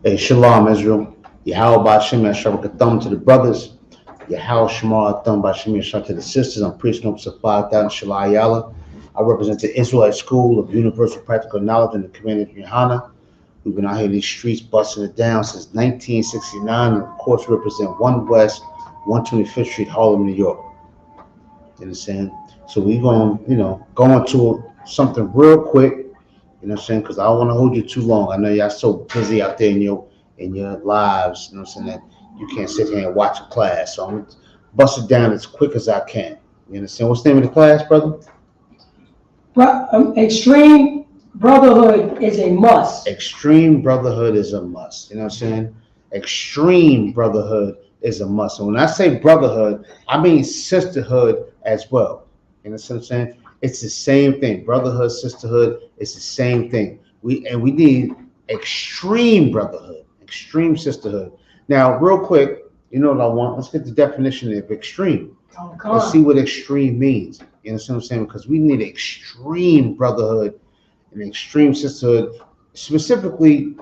Hey, Shalom, Israel. Yahweh Ba'Shem Yashabak Thumb to the brothers. Yahweh Shema Thumb Ba'Shem Yashab to the sisters. I'm priest Nooks of 5,000 Shalai Yala. I represent the Israelite School of Universal Practical Knowledge in the community of Yohana. We've been out here in these streets busting it down since 1969. And of course, we represent 1 West, 125th Street, Harlem, New York. You understand? So we're going, go into something real quick. You know what I'm saying? Because I don't want to hold you too long. I know y'all so busy out there in your lives, you know what I'm saying, that you can't sit here and watch a class. So I'm going to bust it down as quick as I can. You understand? What's the name of the class, brother? Extreme Brotherhood is a must. Extreme Brotherhood is a must. You know what I'm saying? Extreme Brotherhood is a must. And when I say brotherhood, I mean sisterhood as well. You know what I'm saying? It's the same thing. Brotherhood, sisterhood, it's the same thing. We need extreme brotherhood, extreme sisterhood. Now, real quick, you know what I want? Let's get the definition of extreme. Let's see what extreme means. You know what I'm saying? Because we need extreme brotherhood and extreme sisterhood, specifically,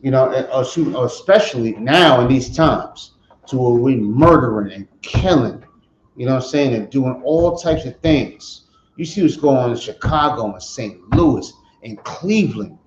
or especially now in these times, to where we're murdering and killing, you know what I'm saying, and doing all types of things. You see what's going on in Chicago and St. Louis and Cleveland,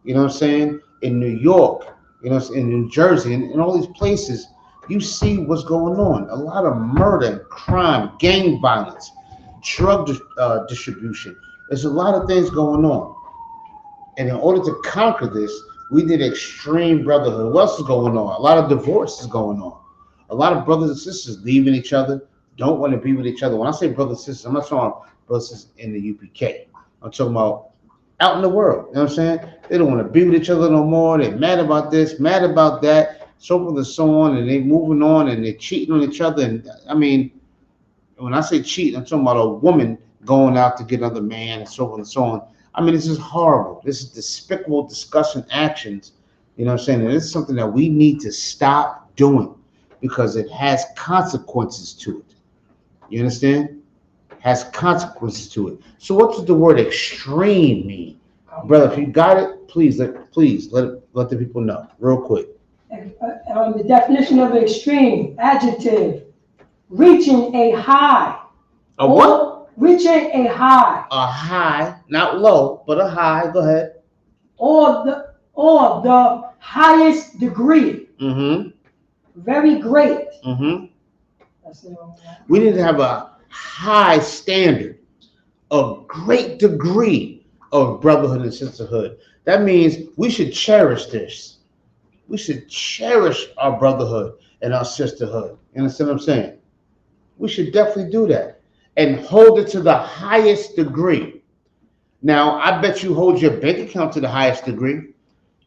you know what I'm saying, in New York, in New Jersey, and all these places. You see what's going on. A lot of murder and crime, gang violence, drug distribution. There's a lot of things going on. And in order to conquer this, we need extreme brotherhood. What else is going on? A lot of divorce is going on. A lot of brothers and sisters leaving each other, don't want to be with each other. When I say brothers and sisters, I'm not talking about brothers and sisters in the UPK. I'm talking about out in the world. You know what I'm saying? They don't want to be with each other no more. They're mad about this, mad about that, so forth and so on, and they're moving on and they're cheating on each other. And I mean, when I say cheat, I'm talking about a woman going out to get another man and so forth and so on. I mean, this is horrible. This is despicable, disgusting actions. You know what I'm saying? And it's something that we need to stop doing because it has consequences to it. You understand? Has consequences to it. So what does the word extreme mean? Brother, if you got it, please let the people know real quick. The definition of extreme, adjective, reaching a high. A what? Reaching a high. A high, not low, but a high. Go ahead. Or the highest degree. Mm-hmm. Very great. Mm-hmm. We need to have a high standard, a great degree of brotherhood and sisterhood. That means we should cherish this. We should cherish our brotherhood and our sisterhood. You understand what I'm saying? We should definitely do that and hold it to the highest degree. Now, I bet you hold your bank account to the highest degree.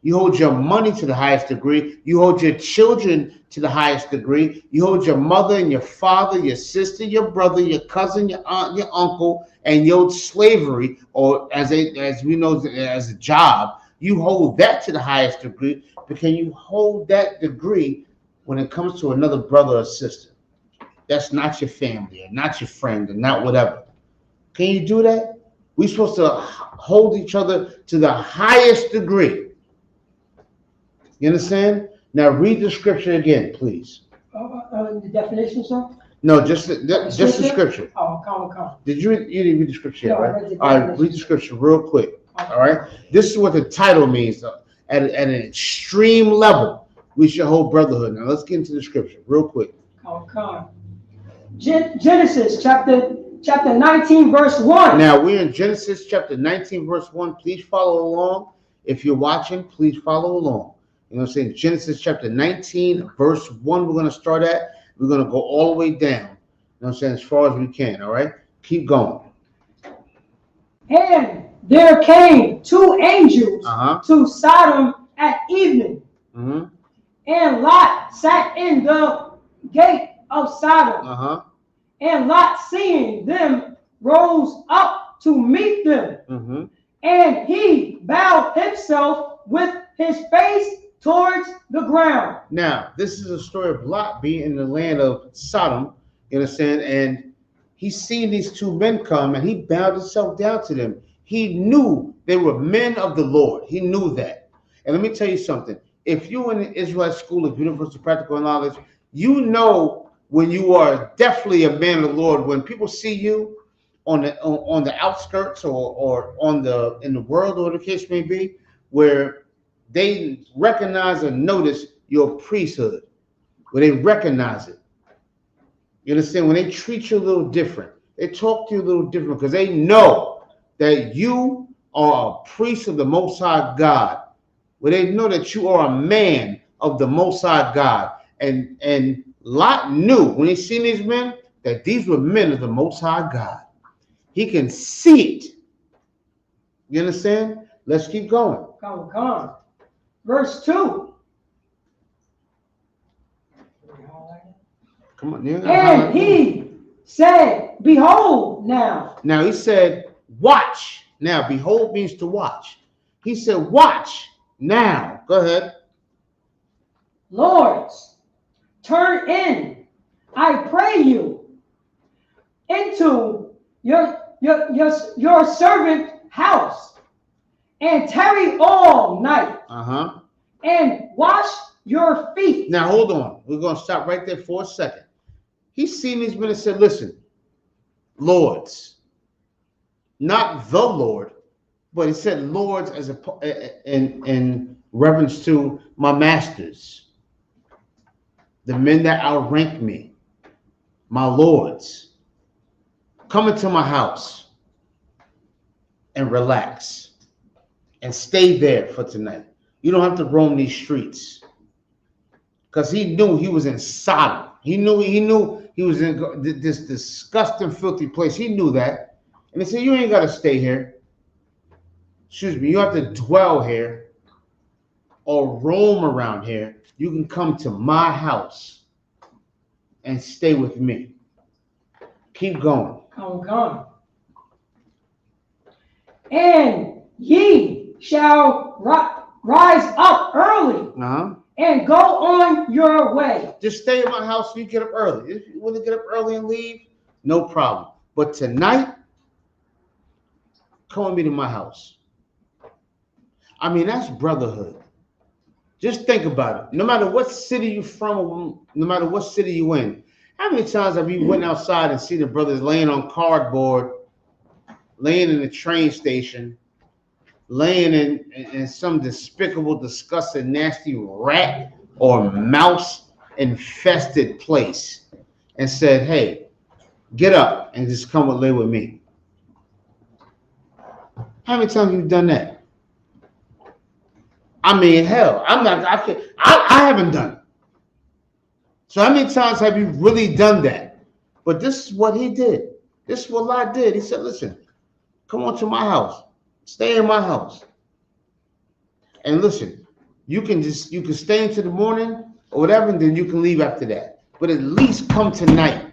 You hold your money to the highest degree. You hold your children to the highest degree. You hold your mother and your father, your sister, your brother, your cousin, your aunt, your uncle, and your slavery, or as we know as a job. You hold that to the highest degree. But can you hold that degree when it comes to another brother or sister that's not your family or not your friend or not whatever? Can you do that? We're supposed to hold each other to the highest degree. You understand? Now read the scripture again, please. The definition, sir? No, just the scripture. Oh, come. You didn't read the scripture yet, right? All right, read the scripture real quick. Okay. All right. This is what the title means. At an extreme level, we should hold brotherhood. Now let's get into the scripture real quick. Come. Genesis chapter 19, verse 1. Now we're in Genesis chapter 19, verse 1. Please follow along. If you're watching, please follow along. You know what I'm saying? Genesis chapter 19, verse 1, we're going to start at. We're going to go all the way down. You know what I'm saying? As far as we can, all right? Keep going. And there came 2 angels to Sodom at evening. Mm-hmm. And Lot sat in the gate of Sodom. And Lot, seeing them, rose up to meet them. Mm-hmm. And he bowed himself with his face towards the ground. Now, this is a story of Lot being in the land of Sodom, you understand, and he's seen these 2 men come and he bowed himself down to them. He knew they were men of the Lord. He knew that. And let me tell you something. If you're in the Israelite School of Universal Practical Knowledge, you know when you are definitely a man of the Lord. When people see you on the outskirts or on the in the world, or the case may be, where they recognize or notice your priesthood, where they recognize it. You understand? When they treat you a little different, they talk to you a little different because they know that you are a priest of the Most High God. Where they know that you are a man of the Most High God. And Lot knew when he seen these men that these were men of the Most High God. He can see it. You understand? Let's keep going. Come on. Verse 2. Come on. And he said, behold now. Now he said, watch. Now, behold means to watch. He said, watch now. Go ahead. Lords, turn in, I pray you, into your servant house, and tarry all night, and wash your feet. Now, hold on. We're going to stop right there for a second. He's seen these men and said, listen, lords, not the Lord, but he said lords as in reference to my masters, the men that outrank me, my lords. Come into my house and relax and stay there for tonight. You don't have to roam these streets, because he knew he was in Sodom. He knew he was in this disgusting, filthy place. He knew that. And he said, you ain't got to stay here. Excuse me, you have to dwell here or roam around here. You can come to my house and stay with me. Keep going. Come. And ye shall rise up early and go on your way. Just stay at my house so you get up early. If you want to get up early and leave, no problem. But tonight, come with me to my house. I mean, that's brotherhood. Just think about it. No matter what city you're from, no matter what city you in, how many times have you went outside and seen the brothers laying on cardboard, laying in the train station, laying in some despicable, disgusting, nasty rat or mouse infested place and said, hey, get up and just come and lay with me? How many times have you done that? I mean, hell, I haven't done it. So how many times have you really done that? But this is what he did. This is what Lot did. He said, listen, come on to my house. Stay in my house. And listen, you can stay into the morning or whatever, and then you can leave after that. But at least come tonight.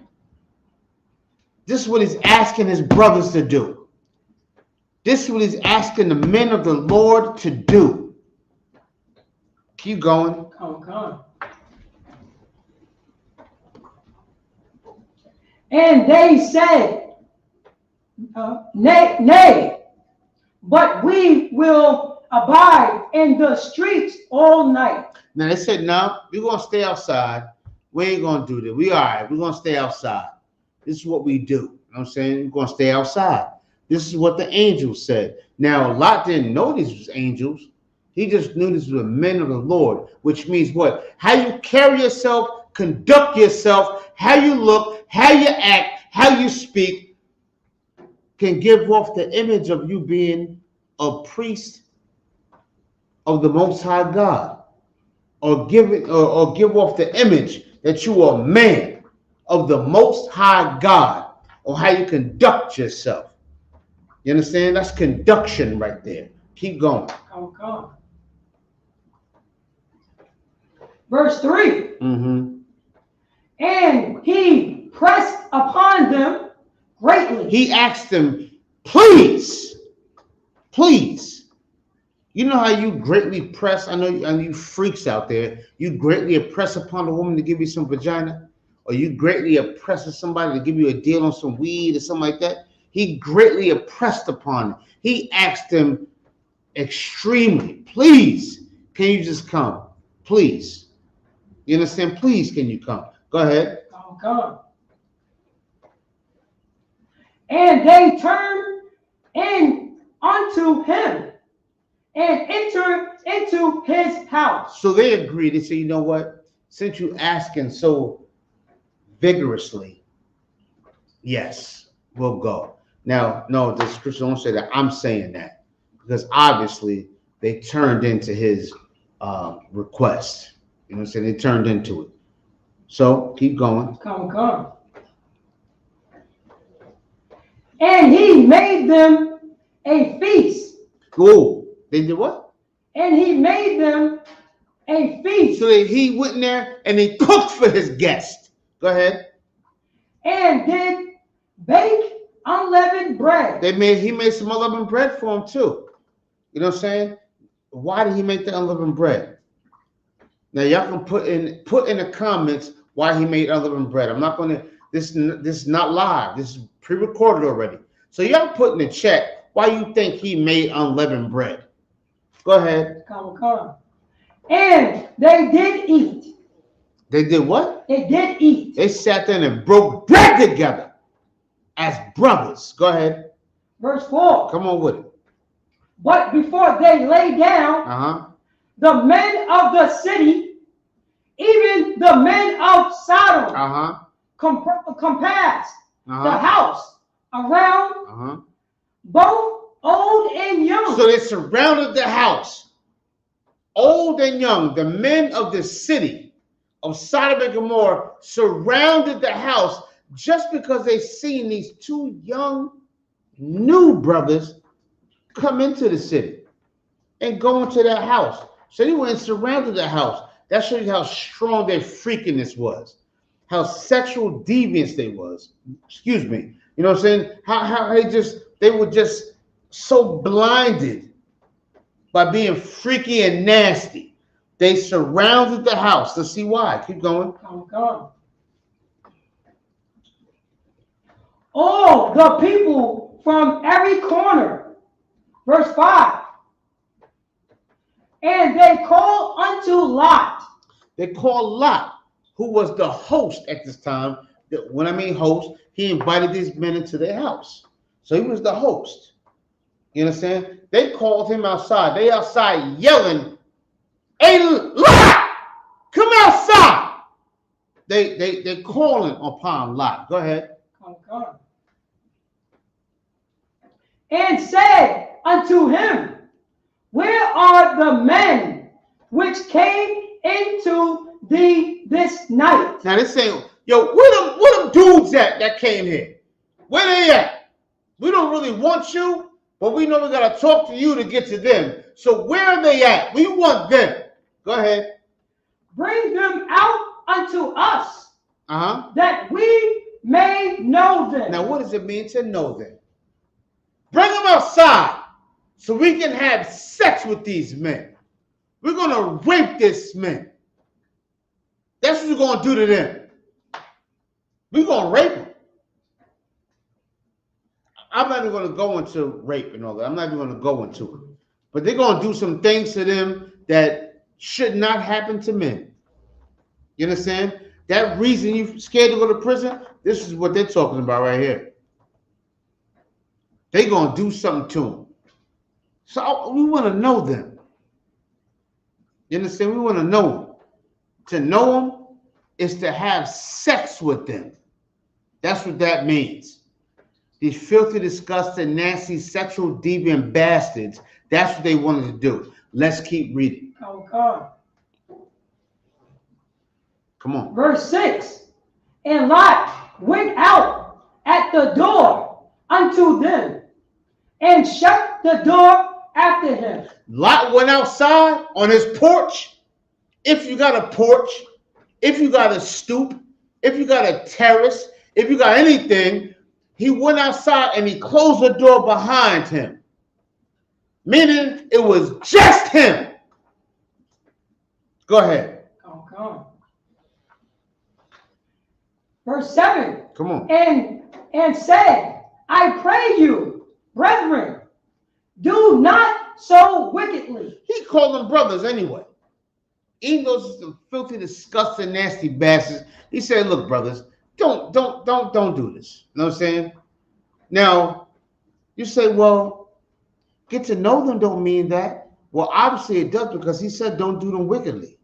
This is what he's asking his brothers to do. This is what he's asking the men of the Lord to do. Keep going. Come. And they said, nay, but we will abide in the streets all night. Now they said, no, we're going to stay outside. We ain't going to do that. We all right. We're going to stay outside. This is what we do. You know what I'm saying? We're going to stay outside. This is what the angels said. Now, Lot didn't know these was angels. He just knew this was the men of the Lord, which means what? How you carry yourself, conduct yourself, how you look, how you act, how you speak can give off the image of you being a priest of the Most High God, or give off the image that you are a man of the Most High God, or how you conduct yourself. You understand? That's conduction right there. Keep going. Come. Verse 3. And he pressed upon them greatly. He asked them, please. You know how you greatly press? I know you freaks out there. You greatly press upon a woman to give you some vagina, or you greatly press somebody to give you a deal on some weed or something like that. He greatly oppressed upon him. He asked him extremely, please, can you just come? Please. You understand? Please, can you come? Go ahead. Come. And they turned in unto him and entered into his house. So they agreed. They said, you know what? Since you asking so vigorously, yes, we'll go. Now, no, the scripture don't say that. I'm saying that because obviously they turned into his request. You know what I'm saying? They turned into it. So keep going. Come. And he made them a feast. Cool. They did what? And he made them a feast. So he went in there and he cooked for his guest. Go ahead. And did bake unleavened bread. He made some unleavened bread for him too. You know what I'm saying? Why did he make the unleavened bread? Now y'all can put in the comments why he made unleavened bread. I'm not gonna. This is not live. This is pre-recorded already. So y'all put in the chat why you think he made unleavened bread. Go ahead. Come. And they did eat. They did what? They did eat. They sat there and broke bread together as brothers. Go ahead. Verse 4. Come on with it. But before they lay down, the men of the city, even the men of Sodom, compassed the house around, both old and young. So they surrounded the house, old and young. The men of the city of Sodom and Gomorrah surrounded the house just because they seen these two young new brothers come into the city and go into their house. So they went and surrounded the house. That shows you how strong their freakiness was, how sexual deviance they was. Excuse me. You know what I'm saying? How they were just so blinded by being freaky and nasty. They surrounded the house. Let's see why. Keep going. Come. All the people from every corner. Verse 5. And they called unto Lot. They called Lot, who was the host at this time. When I mean host, he invited these men into their house. So he was the host. You understand? They called him outside. They outside yelling, "Hey, Lot, come outside." They calling upon Lot. Go ahead. Come. And said unto him, where are the men which came into thee this night? Now they're saying, yo, where them dudes at that came here? Where they at? We don't really want you, but we know we gotta talk to you to get to them. So where are they at? We want them. Go ahead. Bring them out unto us, that we may know them. Now what does it mean to know them? Bring them outside so we can have sex with these men. We're going to rape this man. That's what we're going to do to them. We're going to rape them. I'm not even going to go into rape and all that. I'm not even going to go into it. But they're going to do some things to them that should not happen to men. You understand? That reason you're scared to go to prison, this is what they're talking about right here. They're going to do something to them. So we want to know them. You understand? We want to know them. To know them is to have sex with them. That's what that means. These filthy, disgusting, nasty, sexual, deviant bastards, that's what they wanted to do. Let's keep reading. God. Come on. Verse 6. And Lot went out at the door unto them and shut the door after him. Lot went outside on his porch. If you got a porch, if you got a stoop, if you got a terrace, if you got anything, he went outside and he closed the door behind him. Meaning it was just him. Go ahead. Come. Verse 7. Come on. And said I pray you, brethren, do not so wickedly. He called them brothers anyway. Even those some filthy, disgusting, nasty bastards. He said, look, brothers, don't do this. You know what I'm saying? Now, you say, well, get to know them don't mean that. Well, obviously it does, because he said don't do them wickedly.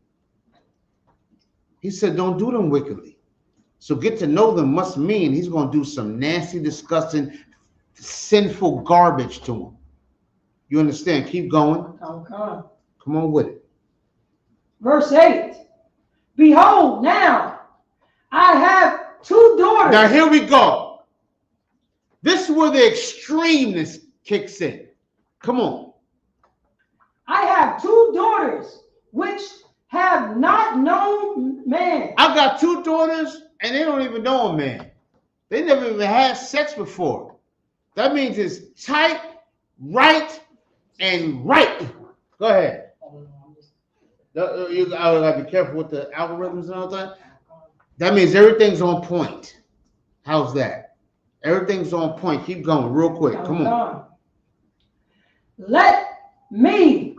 He said don't do them wickedly. So get to know them must mean he's going to do some nasty, disgusting, sinful garbage to them. You understand? Keep going. Okay. Come on with it. Verse 8. Behold, now I have 2 daughters. Now here we go. This is where the extremeness kicks in. Come on. I have 2 daughters which have not known man. I got 2 daughters and they don't even know a man. They never even had sex before. That means it's tight, right, and right. Go ahead. You gotta be careful with the algorithms and all that. That means everything's on point. How's that? Everything's on point. Keep going real quick. Come on. Let me,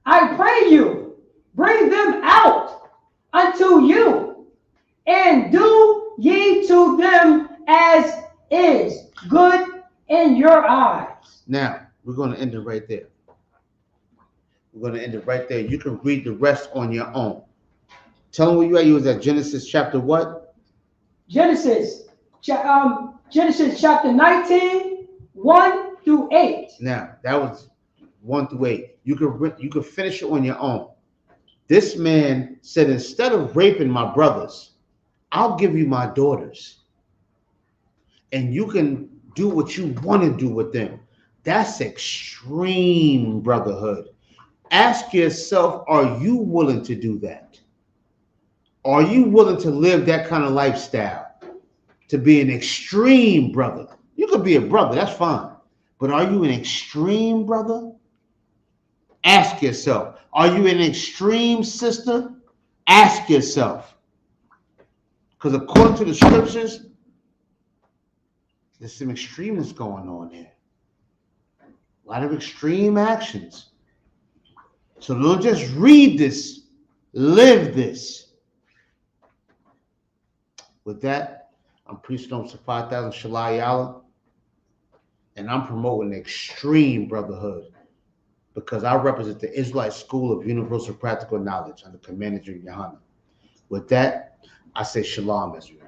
I pray you, bring them out unto you, and do ye to them as is good in your eyes. Now, we're going to end it right there. We're going to end it right there. You can read the rest on your own. Tell them where you at. You was at Genesis chapter what? Genesis chapter 19, 1 through 8. Now, that was 1 through 8. You could finish it on your own. This man said, instead of raping my brothers, I'll give you my daughters. And you can do what you want to do with them. That's extreme brotherhood. Ask yourself, are you willing to do that? Are you willing to live that kind of lifestyle? To be an extreme brother? You could be a brother, that's fine. But are you an extreme brother? Ask yourself. Are you an extreme sister? Ask yourself. Because according to the scriptures, there's some extremeness going on there. A lot of extreme actions. So don't just read this, live this. With that, I'm preaching on 5,000 Shalai Yala, and I'm promoting extreme brotherhood because I represent the Israelite School of Universal Practical Knowledge under Commander Yohana. With that, I say Shalom, Israel.